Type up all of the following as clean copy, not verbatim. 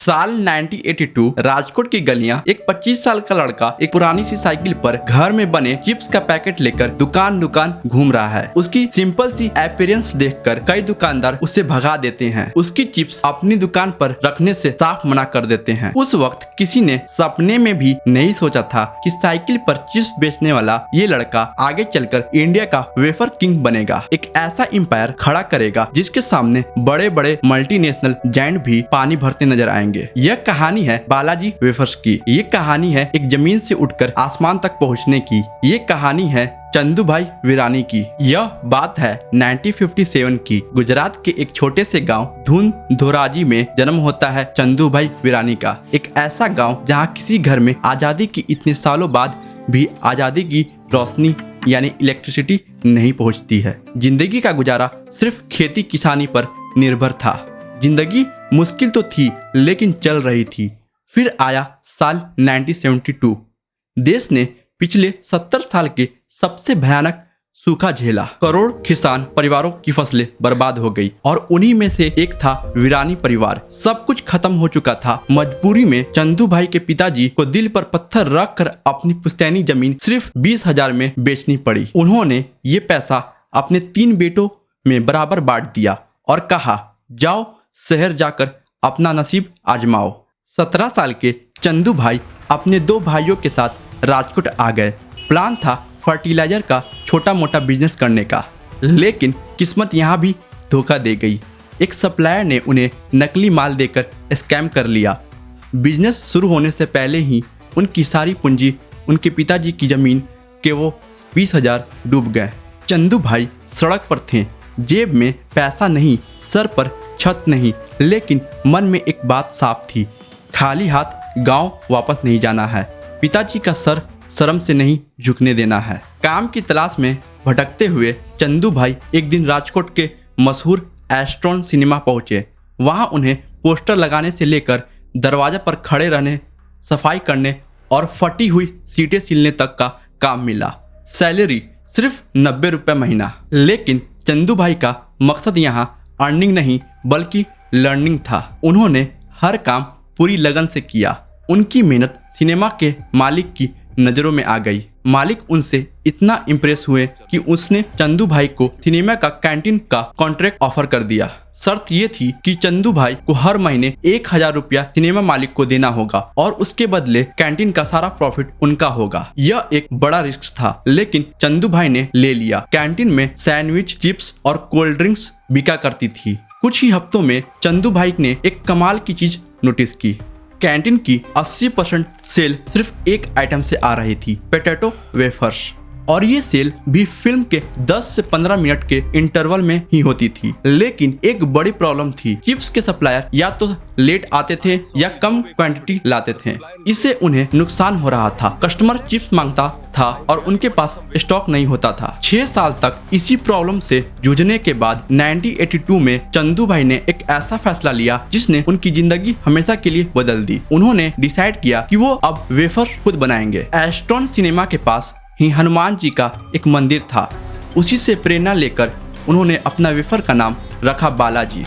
साल 1982 राजकोट की गलियां एक 25 साल का लड़का एक पुरानी सी साइकिल पर घर में बने चिप्स का पैकेट लेकर दुकान दुकान घूम रहा है। उसकी सिंपल सी अपीयरेंस देखकर कई दुकानदार उसे भगा देते हैं। उसकी चिप्स अपनी दुकान पर रखने से साफ मना कर देते हैं। उस वक्त किसी ने सपने में भी नहीं सोचा था कि साइकिल पर चिप्स बेचने वाला ये लड़का आगे चलकर इंडिया का वेफर किंग बनेगा, एक ऐसा एम्पायर खड़ा करेगा जिसके सामने बड़े बड़े मल्टीनेशनल जायंट भी पानी भरते नजर आएंगे। यह कहानी है बालाजी वेफर्स की। ये कहानी है एक जमीन से उठकर आसमान तक पहुंचने की। ये कहानी है चंदू भाई वीरानी की। यह बात है 1957 की। गुजरात के एक छोटे से गांव धून धोराजी में जन्म होता है चंदू भाई वीरानी का। एक ऐसा गांव जहां किसी घर में आजादी की इतने सालों बाद भी आजादी की रोशनी यानी इलेक्ट्रिसिटी नहीं पहुंचती है। जिंदगी का गुजारा सिर्फ खेती किसानी पर निर्भर था। जिंदगी मुश्किल तो थी लेकिन चल रही थी। फिर आया साल 1972। देश ने पिछले 70 साल के सबसे भयानक सूखा झेला। करोड़ किसान परिवारों की फसलें बर्बाद हो गई और उन्हीं में से एक था वीरानी परिवार। सब कुछ खत्म हो चुका था। मजबूरी में चंदू भाई के पिताजी को दिल पर पत्थर रख कर अपनी पुश्तैनी जमीन सिर्फ 20,000 में बेचनी पड़ी। उन्होंने ये पैसा अपने 3 बेटों में बराबर बांट दिया और कहा, जाओ शहर जाकर अपना नसीब आजमाओ। 17 साल के चंदू भाई अपने 2 भाइयों के साथ राजकोट आ गए। प्लान था फर्टिलाइजर का छोटा मोटा बिजनेस करने का, लेकिन किस्मत यहाँ भी धोखा दे गई। एक सप्लायर ने उन्हें नकली माल देकर स्कैम कर लिया। बिजनेस शुरू होने से पहले ही उनकी सारी पूंजी, उनके पिताजी की जमीन के वो 20,000 डूब गए। चंदू भाई सड़क पर थे, जेब में पैसा नहीं, सर पर छत नहीं, लेकिन मन में एक बात साफ थी, खाली हाथ गांव वापस नहीं जाना है। पिताजी का सर शर्म से नहीं झुकने देना है। काम की तलाश में भटकते हुए चंदू भाई एक दिन राजकोट के मशहूर एस्ट्रॉन सिनेमा पहुंचे। वहां उन्हें पोस्टर लगाने से लेकर दरवाजा पर खड़े रहने, सफाई करने और फटी हुई सीटें सिलने तक का काम मिला। सैलरी सिर्फ 90 रुपये महीना। लेकिन चंदू भाई का मकसद यहाँ अर्निंग नहीं बल्कि लर्निंग था। उन्होंने हर काम पूरी लगन से किया। उनकी मेहनत सिनेमा के मालिक की नज़रों में आ गई। मालिक उनसे इतना इम्प्रेस हुए कि उसने चंदू भाई को सिनेमा का कैंटीन का कॉन्ट्रैक्ट ऑफर कर दिया। शर्त ये थी कि चंदू भाई को हर महीने 1,000 रुपया सिनेमा मालिक को देना होगा और उसके बदले कैंटीन का सारा प्रॉफिट उनका होगा। यह एक बड़ा रिस्क था, लेकिन चंदू भाई ने ले लिया। कैंटीन में सैंडविच, चिप्स और कोल्ड ड्रिंक्स बिका करती थी। कुछ ही हफ्तों में चंदू भाई ने एक कमाल की चीज नोटिस की। कैंटीन की 80% सेल सिर्फ एक आइटम से आ रही थी, पोटैटो वेफर्स। और ये सेल भी फिल्म के 10 से 15 मिनट के इंटरवल में ही होती थी। लेकिन एक बड़ी प्रॉब्लम थी, चिप्स के सप्लायर या तो लेट आते थे या कम क्वांटिटी लाते थे। इससे उन्हें नुकसान हो रहा था। कस्टमर चिप्स मांगता था और उनके पास स्टॉक नहीं होता था। 6 साल तक इसी प्रॉब्लम से जूझने के बाद 1982 में चंदू भाई ने एक ऐसा फैसला लिया जिसने उनकी जिंदगी हमेशा के लिए बदल दी। उन्होंने डिसाइड किया कि वो अब वेफर खुद बनाएंगे। एस्ट्रॉन सिनेमा के पास ही हनुमान जी का एक मंदिर था। उसी से प्रेरणा लेकर उन्होंने अपना वेफर का नाम रखा बालाजी।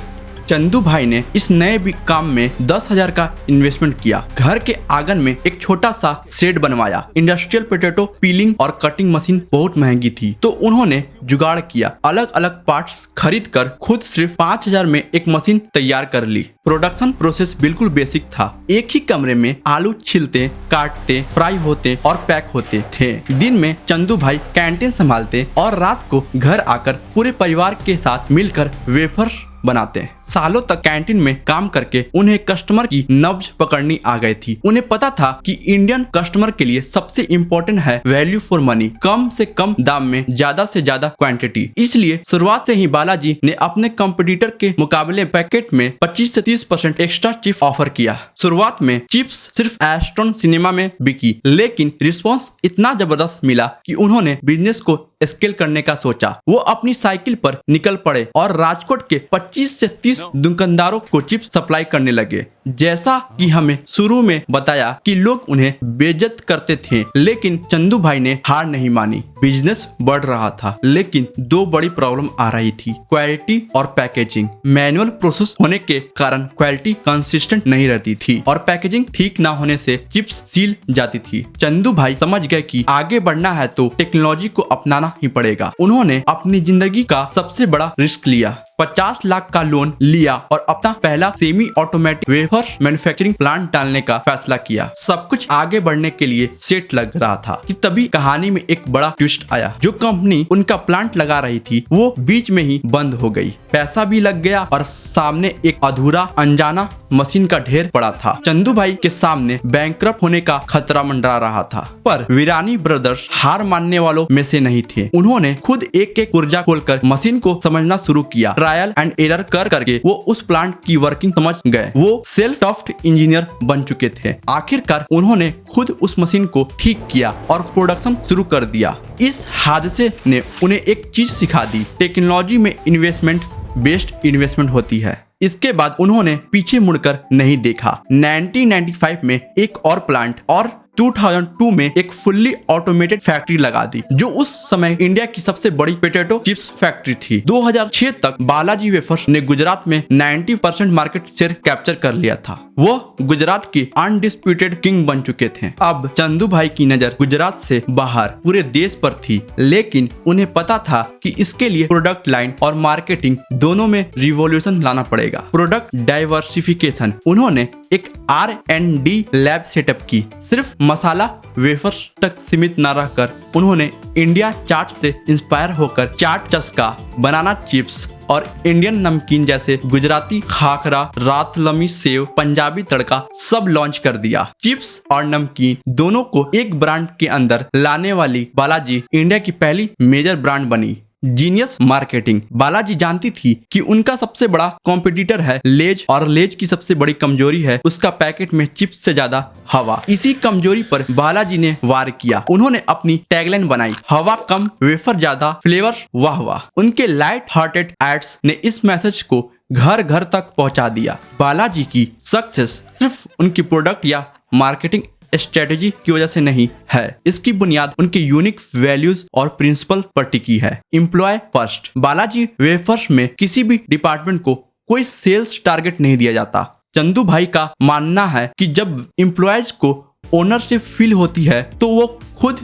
चंदू भाई ने इस नए भी काम में 10,000 का इन्वेस्टमेंट किया। घर के आंगन में एक छोटा सा शेड बनवाया। इंडस्ट्रियल पोटैटो पीलिंग और कटिंग मशीन बहुत महंगी थी, तो उन्होंने जुगाड़ किया। अलग अलग पार्ट्स खरीद कर खुद सिर्फ 5,000 में एक मशीन तैयार कर ली। प्रोडक्शन प्रोसेस बिल्कुल बेसिक था। एक ही कमरे में आलू छिलते, काटते, फ्राई होते और पैक होते थे। दिन में चंदू भाई कैंटीन संभालते और रात को घर आकर पूरे परिवार के साथ मिलकर वेफर्स बनाते। सालों तक कैंटीन में काम करके उन्हें कस्टमर की नब्ज पकड़नी आ गई थी। उन्हें पता था कि इंडियन कस्टमर के लिए सबसे इम्पोर्टेंट है वैल्यू फॉर मनी, कम से कम दाम में ज्यादा से ज्यादा क्वांटिटी। इसलिए शुरुआत से ही बालाजी ने अपने कंपटीटर के मुकाबले पैकेट में 25 से 30% एक्स्ट्रा चिप्स ऑफर किया। शुरुआत में चिप्स सिर्फ एस्ट्रॉन सिनेमा में बिकी, लेकिन रिस्पॉन्स इतना जबरदस्त मिला कि उन्होंने बिजनेस को स्केल करने का सोचा। वो अपनी साइकिल पर निकल पड़े और राजकोट के 25 से 30 दुकानदारों को चिप्स सप्लाई करने लगे। जैसा कि हमें शुरू में बताया कि लोग उन्हें बेइज्जत करते थे, लेकिन चंदू भाई ने हार नहीं मानी। बिजनेस बढ़ रहा था, लेकिन दो बड़ी प्रॉब्लम आ रही थी, क्वालिटी और पैकेजिंग। मैनुअल प्रोसेस होने के कारण क्वालिटी कंसिस्टेंट नहीं रहती थी और पैकेजिंग ठीक ना होने से चिप्स सील जाती थी। चंदू भाई समझ गए कि आगे बढ़ना है तो टेक्नोलॉजी को अपनाना ही पड़ेगा। उन्होंने अपनी जिंदगी का सबसे बड़ा रिस्क लिया, 50 लाख का लोन लिया और अपना पहला semi automatic wafer manufacturing plant डालने का फैसला किया। सब कुछ आगे बढ़ने के लिए सेट लग रहा था कि तभी कहानी में एक बड़ा ट्विस्ट आया। जो कंपनी उनका प्लांट लगा रही थी वो बीच में ही बंद हो गई। पैसा भी लग गया और सामने एक अधूरा अनजाना मशीन का ढेर पड़ा था। चंदू भाई के सामने बैंकरप्ट होने का खतरा मंडरा रहा था, पर वीरानी ब्रदर्स हार मानने वालों में से नहीं थे। उन्होंने खुद एक एक पुर्जा खोलकर मशीन को समझना शुरू किया। ट्रायल एंड एरर कर करके वो उस प्लांट की वर्किंग समझ गए। वो सेल्फ टॉफ्ट इंजीनियर बन चुके थे। आखिरकार उन्होंने खुद उस मशीन को ठीक किया और प्रोडक्शन शुरू कर दिया। इस हादसे ने उन्हें एक चीज सिखा दी, टेक्नोलॉजी में इन्वेस्टमेंट बेस्ड इन्वेस्टमेंट होती है। इसके बाद उन्होंने पीछे मुड़कर नहीं देखा। 1995 में एक और प्लांट और 2002 में एक फुल्ली ऑटोमेटेड फैक्ट्री लगा दी, जो उस समय इंडिया की सबसे बड़ी पोटैटो चिप्स फैक्ट्री थी। 2006 तक बालाजी वेफर्स ने गुजरात में 90% मार्केट शेयर कैप्चर कर लिया था। वो गुजरात के अनडिस्प्यूटेड किंग बन चुके थे। अब चंदू भाई की नजर गुजरात से बाहर पूरे देश पर थी, लेकिन उन्हें पता था कि इसके लिए प्रोडक्ट लाइन और मार्केटिंग दोनों में रिवॉल्यूशन लाना पड़ेगा। प्रोडक्ट डाइवर्सिफिकेशन, उन्होंने एक R&D लैब सेटअप की। सिर्फ मसाला वेफर्स तक सीमित न रहकर उन्होंने इंडिया चाट से इंस्पायर होकर चाट चस्का, बनाना चिप्स और इंडियन नमकीन जैसे गुजराती खाखरा, रातलमी सेव, पंजाबी तड़का सब लॉन्च कर दिया। चिप्स और नमकीन दोनों को एक ब्रांड के अंदर लाने वाली बालाजी इंडिया की पहली मेजर ब्रांड बनी। जीनियस मार्केटिंग, बालाजी जानती थी कि उनका सबसे बड़ा कॉम्पिटिटर है लेज और लेज की सबसे बड़ी कमजोरी है उसका पैकेट में चिप्स से ज्यादा हवा। इसी कमजोरी पर बालाजी ने वार किया। उन्होंने अपनी टैगलाइन बनाई, हवा कम वेफर ज्यादा फ्लेवर वाह वाह। उनके लाइट हार्टेड एड्स ने इस मैसेज को घर घर तक पहुंचा दिया। बालाजी की सक्सेस सिर्फ उनकी प्रोडक्ट या मार्केटिंग स्ट्रेटेजी की वजह से नहीं है, इसकी बुनियाद उनके यूनिक वैल्यूज और प्रिंसिपल पर टिकी है। एम्प्लॉय फर्स्ट, बालाजी वेफर्स में किसी भी डिपार्टमेंट को कोई सेल्स टारगेट नहीं दिया जाता। चंदू भाई का मानना है कि जब एम्प्लॉयज को ओनरशिप फील होती है तो वो खुद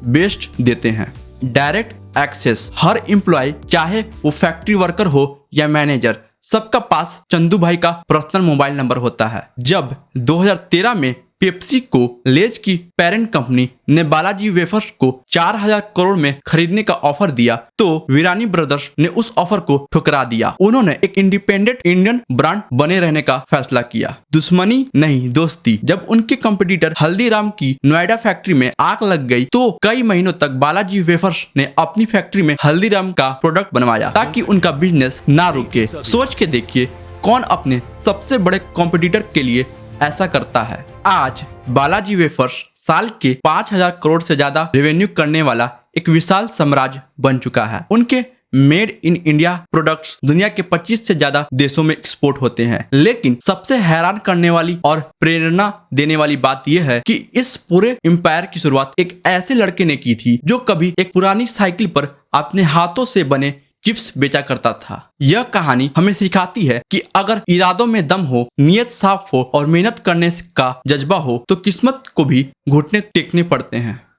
बेस्ट देते हैं। डायरेक्ट एक्सेस, हर एम्प्लॉय चाहे वो फैक्ट्री वर्कर हो या मैनेजर, सबका पास चंदू भाई का पर्सनल मोबाइल नंबर होता है। जब 2013 में पेप्सी को लेज की पेरेंट कंपनी ने बालाजी वेफर्स को 4000 करोड़ में खरीदने का ऑफर दिया तो वीरानी ब्रदर्स ने उस ऑफर को ठुकरा दिया। उन्होंने एक इंडिपेंडेंट इंडियन ब्रांड बने रहने का फैसला किया। दुश्मनी नहीं दोस्ती, जब उनके कंपटीटर हल्दीराम की नोएडा फैक्ट्री में आग लग गई तो कई महीनों तक बालाजी वेफर्स ने अपनी फैक्ट्री में हल्दीराम का प्रोडक्ट बनवाया ताकि उनका बिजनेस ना रुके। सोच के देखिए कौन अपने सबसे बड़े कॉम्पिटिटर के लिए ऐसा करता है। आज बालाजी वेफर्स साल के 5000 करोड़ से ज्यादा रेवेन्यू करने वाला एक विशाल साम्राज्य बन चुका है। उनके मेड इन इंडिया प्रोडक्ट्स दुनिया के 25 से ज्यादा देशों में एक्सपोर्ट होते हैं। लेकिन सबसे हैरान करने वाली और प्रेरणा देने वाली बात यह है कि इस पूरे एम्पायर की शुरुआत एक ऐसे लड़के ने की थी जो कभी एक पुरानी साइकिल पर अपने हाथों से बने चिप्स बेचा करता था। यह कहानी हमें सिखाती है कि अगर इरादों में दम हो, नियत साफ हो और मेहनत करने का जज्बा हो तो किस्मत को भी घुटने टेकने पड़ते हैं।